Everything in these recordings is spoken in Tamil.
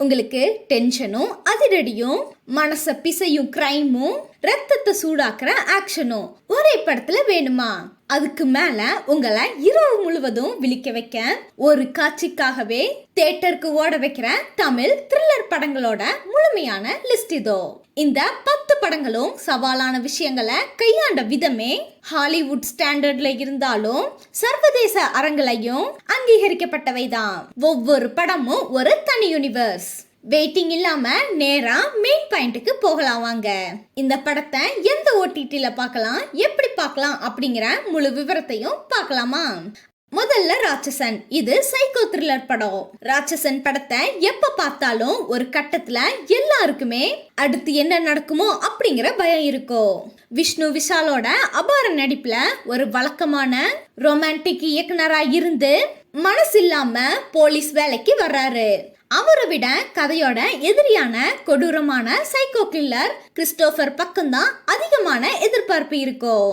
உங்களுக்கு டென்ஷனும் அதிரடியும் மனச பிசையும் கிரைமும் ரத்தத்தை சூடாக்குற ஆக்ஷனும் ஒரே படத்துல வேணுமா? அதுக்கு மேல உங்களை இரவு முழுவதும் விழிக்க வைக்க ஒரு காட்சிக்காகவே தியேட்டருக்கு ஓட வைக்கிற தமிழ் த்ரில்லர் படங்களோட முழுமையான லிஸ்ட் இதோ. இந்த 10 படங்களும் சவாலான விஷயங்களை கையாண்ட விதமே ஹாலிவுட் ஸ்டாண்டர்ட்ல இருந்தாலும் சர்வதேச அரங்கிலையும் அங்கீகரிக்கப்பட்டவைதான். ஒவ்வொரு படமும் ஒரு தனி யூனிவர்ஸ். வெயிட்டிங் இல்லாம நேரா மெயின் பாயிண்ட்டுக்கு போகலாம் வாங்க. இந்த படத்தை எந்த ஓடிடில பார்க்கலாம், எப்படி பார்க்கலாம் அப்படிங்கிற முழு விவரத்தையும் பார்க்கலாமா? முதல்ல ராட்சசன். இது சைக்கோ த்ரில்லர் படம். ராட்சசன் படத்தை எப்ப பார்த்தாலும் ஒரு கட்டத்துல எல்லாருக்குமே அடுத்து என்ன நடக்குமோ அப்படிங்கிற பயம் இருக்கும். விஷ்ணு விஷாலோட அபார நடிப்புல ஒரு வழக்கமான ரொமான்டிக் இயக்குனரா இருந்து மனசில்லாம போலீஸ் வேலைக்கு வர்றாரு. அவரை விட கதையோட எதிரியான கொடூரமான சைக்கோ கில்லர் கிறிஸ்டோபர் பக்கம்தான் அதிகமான எதிர்பார்ப்பு இருக்கும்.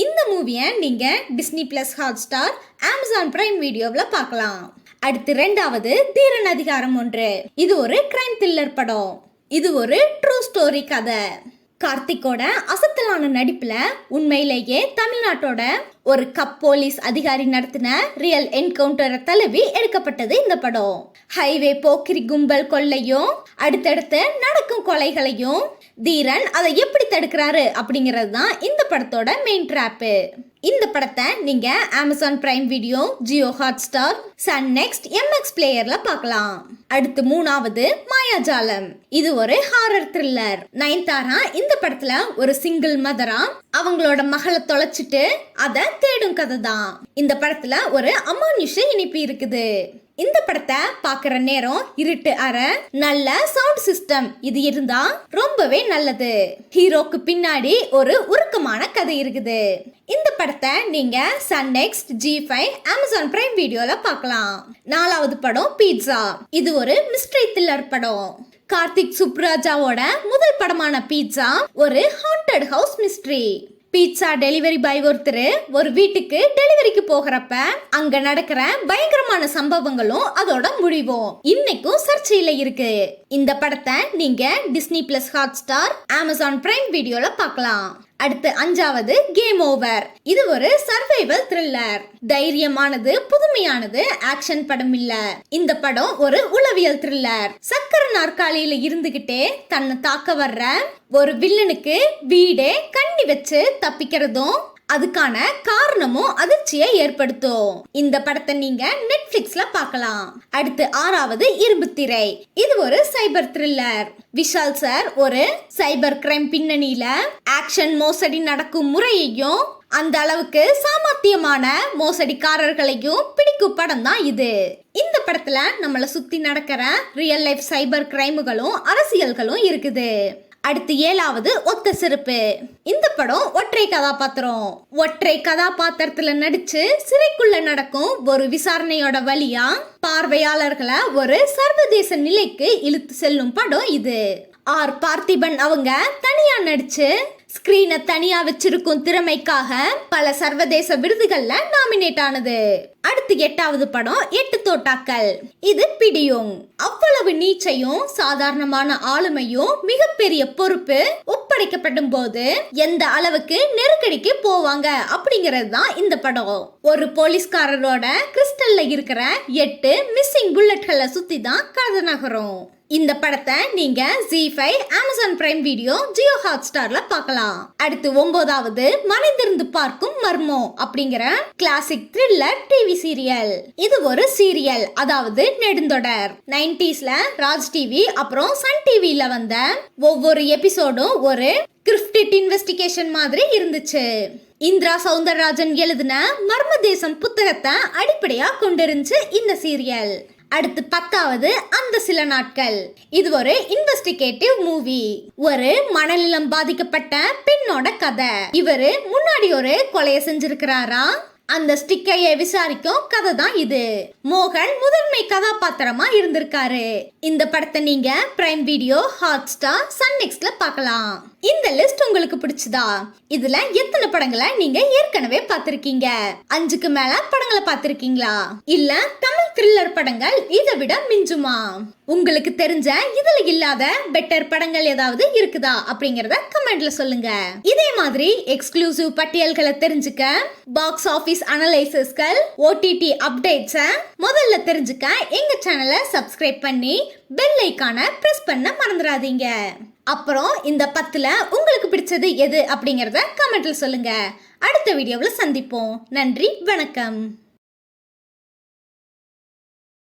இந்த மூவியை நீங்க Disney plus, Hotstar, Amazon prime வீடியோவில் பார்க்கலாம். அடுத்து ரெண்டாவது தீரன் அதிகாரம் 1. இது ஒரு கிரைம் த்ரில்லர் படம். இது ஒரு ட்ரூ ஸ்டோரி கதை. கார்த்திக்கோட அசத்தலான நடிப்புல உண்மையிலேயே தமிழ்நாட்டோட ஒரு போலீஸ் அதிகாரி நடத்தின ரியல் என்கவுண்டரை தழுவி எடுக்கப்பட்டது இந்த படம். ஹைவே போக்கிரி கும்பல் கொள்ளையும் அடுத்தடுத்து நடக்கும் கொலைகளையும் தீரன் அதை எப்படி தடுக்கிறாரு அப்படிங்கிறது தான் இந்த படத்தோட மெயின் ட்ராப்பு. இந்த படத்தை நீங்க Amazon Prime Video, Jio Hotstar, Sun NXT, MX பிளேயர்ல பார்க்கலாம். அடுத்து மூணாவது மாயாஜாலம். இது ஒரு ஹாரர் த்ரில்லர். நயன்தாரா இந்த படத்துல ஒரு சிங்கிள் மதரா அவங்களோட மகளை தொலைச்சிட்டு அதை தேடும் கதை தான். இந்த படத்துல ஒரு அமானுஷ இனிப்பு இருக்குது. இந்த படத்தை பாக்குற நேரம் இருட்டு அறை, நல்ல சவுண்ட் சிஸ்டம் இது இருந்தா ரொம்பவே நல்லது. ஹீரோக்கு பின்னாடி ஒரு உருக்கமான கதை இருக்குது. இந்த படத்தை நீங்க Sun next, G5, Amazon prime வீடியோல பார்க்கலாம். நாலாவது படம் பீட்சா. இது ஒரு மிஸ்ட்ரி த்ரில்லர் படம். கார்த்திக் சுப்ராஜாவோட முதல் படமான பீட்சா ஒரு haunted house mystery. Pizza delivery boy ஒருத்தர் ஒரு வீட்டுக்கு டெலிவரிக்கு போகிறப்ப அங்க நடக்கிற பயங்கரமான சம்பவங்களும் அதோட முடிவும் இன்னைக்கும் சர்ச்சையில இருக்கு. இந்த படத்தை நீங்க Disney plus, Hotstar, Amazon prime வீடியோல பார்க்கலாம். அடுத்து அஞ்சாவது கேம் ஓவர். இது ஒரு சர்வைவல் த்ரில்லர். தைரியமானது, புதுமையானது ஆக்ஷன் படம் இல்ல. இந்த படம் ஒரு உளவியல் த்ரில்லர். சக்கர நாற்காலியில இருந்துகிட்டே தன்னை தாக்க வர்ற ஒரு வில்லனுக்கு வீடே கண்ணி வச்சு தப்பிக்கிறதும் அதுக்கான காரணமும் அதிர்ச்சியை ஏற்படுத்தும். இந்த படத்தை நீங்க நெட்ஃபிளிக்ஸ்ல பார்க்கலாம். அடுத்து ஆறாவது இரும்பு திரை. இது ஒரு சைபர் த்ரில்லர். விஷால் சார் ஒரு சைபர் கிரைம் பின்னணியில ஆக்ஷன் மோசடி நடக்கும் முறையையும் அந்த அளவுக்கு சாமர்த்தியமான மோசடிக்காரர்களையும் பிடிக்கும் படம் தான் இது. இந்த படத்துல நம்மளை சுத்தி நடக்கிற ரியல் லைஃப் சைபர் கிரைம்களும் அரசியல்களும் இருக்குது. அடுத்து ஏழாவது ஒத்த சிறப்பு. இந்த படம் ஒற்றை கதாபாத்திரத்துல நடிச்சு சிறைக்குள்ள நடக்கும் ஒரு விசாரணையோட வழியா பார்வையாளர்களை ஒரு சர்வதேச நிலைக்கு இழுத்து செல்லும் படம் இது. ஆர் பார்த்திபன் அவங்க தனியா நடிச்சு ஸ்கிரீனை தனியா வச்சிருக்கும் திறமைக்காக பல சர்வதேச விருதுகள்ல நாமினேட் ஆனது. அடுத்து எட்டாவது படம் 8 தோட்டாக்கள். இது பிடியும். அவ்வளவு நீச்சையும் சாதாரணமான ஆளுமையும் மிகப்பெரிய பொறுப்பு ஒப்படைக்கப்படும் போது எந்த அளவுக்கு நெருக்கடிக்கு போவாங்க அப்படிங்கிறது தான் இந்த படம். ஒரு போலீஸ்காரரோட கிறிஸ்டல்ல இருக்கிற 8 மிஸ்ஸிங் புல்லட்களை சுத்தி தான் கதை நகரும். இந்த படத்தை நீங்க G5, Amazon Prime Video, Jio ஹாட்ஸ்டார்ல பார்க்கலாம். அடுத்து 9வது மறைந்திருந்து பார்க்கும் மர்மம் அப்படிங்கிற கிளாசிக் த்ரில்லர் டிவி சீரியல். இது ஒரு சீரியல், அதாவது நெடுந்தொடர். 90sல ராஜ் டிவி அப்புறம் சன் டிவில வந்த ஒவ்வொரு எபிசோடும் ஒரு கிரிப்டிட் இன்வெஸ்டிகேஷன் மாதிரி இருந்துச்சு. இந்திரா சௌந்தரராஜன் எழுதின மர்ம தேசம் புத்தகத்தை அடிப்படையா கொண்டிருந்துச்சு இந்த சீரியல். அடுத்து 10வது அந்த சில நாட்கள். இது ஒரு இன்வெஸ்டிகேட்டிவ் மூவி. ஒரு மனநலம் பாதிக்கப்பட்ட பெண்ணோட கதை. இவரு முன்னாடி ஒரு கொலையை செஞ்சிருக்கிறாரா, அந்த ஸ்டிக்கையை விசாரிக்கும் கதை தான் இது. மோகன் முதன்மை கதாபாத்திரமா இருந்திருக்காரு. இந்த படத்தை நீங்க பிரைம் வீடியோ, ஹாட்ஸ்டார், சன் நெக்ஸ்ட்ல பார்க்கலாம். இந்த லிஸ்ட் உங்களுக்கு பிடிச்சதா? இதுல எத்தனை படங்களை நீங்க ஏற்கனவே பார்த்திருக்கீங்க? 5க்கு மேல படங்களை பார்த்திருக்கீங்களா? இல்ல தமிழ் த்ரில்லர் படங்கள் இதை விட மிஞ்சுமா? உங்களுக்கு தெரிஞ்ச இதுல இல்லாத பெட்டர் படங்கள் ஏதாவது இருக்குதா அப்படிங்கறத கமெண்ட்ல சொல்லுங்க. இதே மாதிரி எக்ஸ்க்ளூசிவ் பட்டியல்களை தெரிஞ்சுக்க, பாக்ஸ் ஆபீஸ் அனலைசஸ்கள், OTT அப்டேட்ஸ முதல்ல தெரிஞ்சுக்க எங்க சேனலை சப்ஸ்கிரைப் பண்ணி பெல் ஐகானை பிரஸ் பண்ண மறந்துடாதீங்க. அப்புறம் இந்த 10ல உங்களுக்கு பிடிச்சது எது அப்படிங்கறத கமெண்ட்ல சொல்லுங்க. அடுத்த வீடியோவில் சந்திப்போம். நன்றி, வணக்கம்.